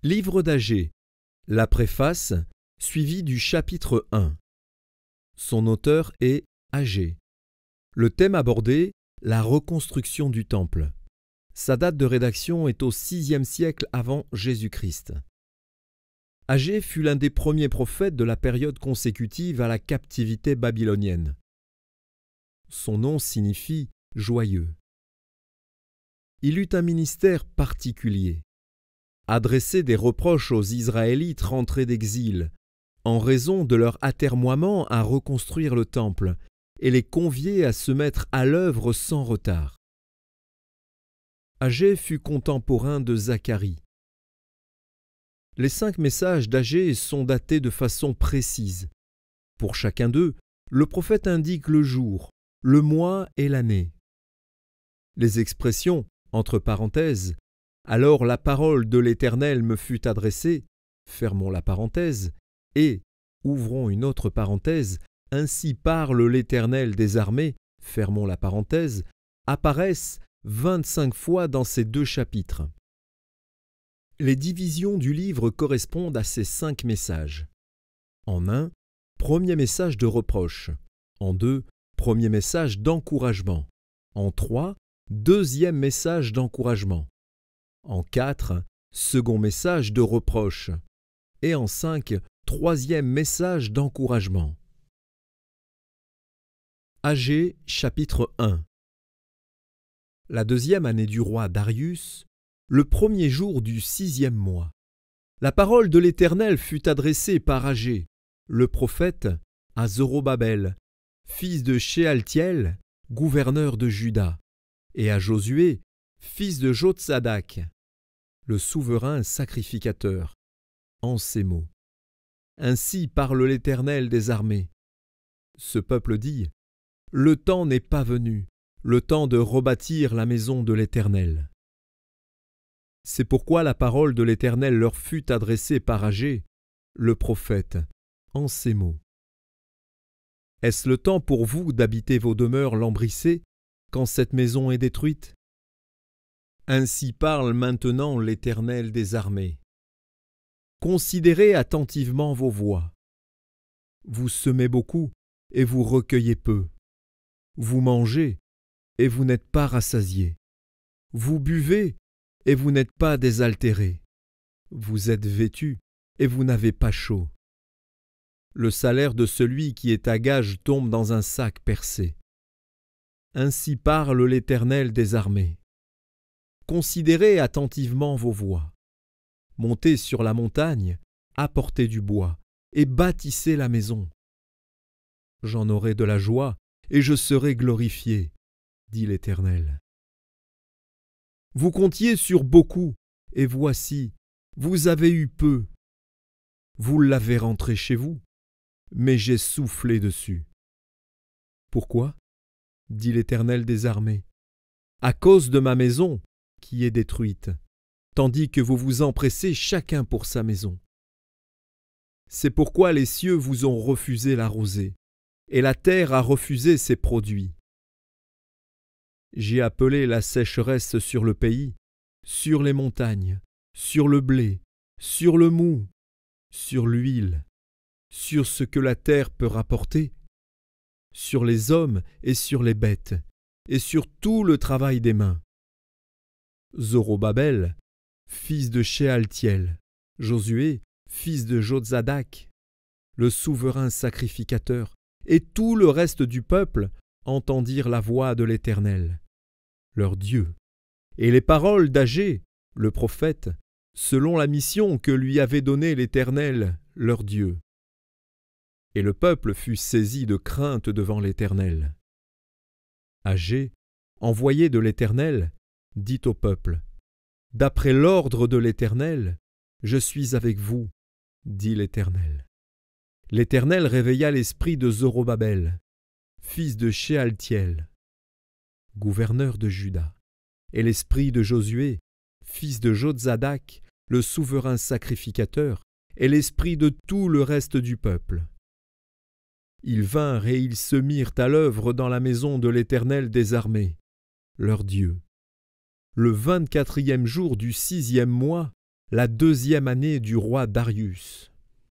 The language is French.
Livre d'Agée, la préface, suivie du chapitre 1. Son auteur est Agée. Le thème abordé, la reconstruction du temple. Sa date de rédaction est au VIe siècle avant Jésus-Christ. Agée fut l'un des premiers prophètes de la période consécutive à la captivité babylonienne. Son nom signifie « joyeux ». Il eut un ministère particulier. Adresser des reproches aux Israélites rentrés d'exil, en raison de leur atermoiement à reconstruire le temple, et les convier à se mettre à l'œuvre sans retard. Agée fut contemporain de Zacharie. Les 5 messages d'Agée sont datés de façon précise. Pour chacun d'eux, le prophète indique le jour, le mois et l'année. Les expressions, entre parenthèses, « Alors la parole de l'Éternel me fut adressée », fermons la parenthèse, et, ouvrons une autre parenthèse, « Ainsi parle l'Éternel des armées », fermons la parenthèse, apparaissent 25 fois dans ces 2 chapitres. Les divisions du livre correspondent à ces 5 messages. En 1, premier message de reproche. En 2, premier message d'encouragement. En 3, deuxième message d'encouragement. En 4, second message de reproche. Et en 5, troisième message d'encouragement. Agée, chapitre 1. La 2e année du roi Darius, le 1er jour du 6e mois, la parole de l'Éternel fut adressée par Agée, le prophète, à Zorobabel, fils de Shealtiel, gouverneur de Juda, et à Josué, fils de Jotsadak, le souverain sacrificateur, en ces mots. Ainsi parle l'Éternel des armées. Ce peuple dit, « Le temps n'est pas venu, le temps de rebâtir la maison de l'Éternel. » C'est pourquoi la parole de l'Éternel leur fut adressée par Agée, le prophète, en ces mots. Est-ce le temps pour vous d'habiter vos demeures lambrissées, quand cette maison est détruite? Ainsi parle maintenant l'Éternel des armées. Considérez attentivement vos voies. Vous semez beaucoup, et vous recueillez peu. Vous mangez, et vous n'êtes pas rassasiés. Vous buvez, et vous n'êtes pas désaltérés. Vous êtes vêtus, et vous n'avez pas chaud. Le salaire de celui qui est à gage tombe dans un sac percé. Ainsi parle l'Éternel des armées. Considérez attentivement vos voies. Montez sur la montagne, apportez du bois, et bâtissez la maison. J'en aurai de la joie, et je serai glorifié, dit l'Éternel. Vous comptiez sur beaucoup, et voici, vous avez eu peu. Vous l'avez rentré chez vous, mais j'ai soufflé dessus. Pourquoi? Dit l'Éternel des armées. À cause de ma maison, qui est détruite, tandis que vous vous empressez chacun pour sa maison. C'est pourquoi les cieux vous ont refusé la rosée, et la terre a refusé ses produits. J'ai appelé la sécheresse sur le pays, sur les montagnes, sur le blé, sur le mou, sur l'huile, sur ce que la terre peut rapporter, sur les hommes et sur les bêtes, et sur tout le travail des mains. Zorobabel, fils de Shealtiel, Josué, fils de Jotsadak, le souverain sacrificateur, et tout le reste du peuple entendirent la voix de l'Éternel, leur Dieu, et les paroles d'Agée, le prophète, selon la mission que lui avait donnée l'Éternel, leur Dieu. Et le peuple fut saisi de crainte devant l'Éternel. Agée, envoyé de l'Éternel, dit au peuple, « D'après l'ordre de l'Éternel, je suis avec vous, dit l'Éternel. » L'Éternel réveilla l'esprit de Zorobabel, fils de Shealtiel, gouverneur de Juda, et l'esprit de Josué, fils de Jotsadak, le souverain sacrificateur, et l'esprit de tout le reste du peuple. Ils vinrent et ils se mirent à l'œuvre dans la maison de l'Éternel des armées, leur Dieu. Le 24e jour du 6e mois, la 2e année du roi Darius.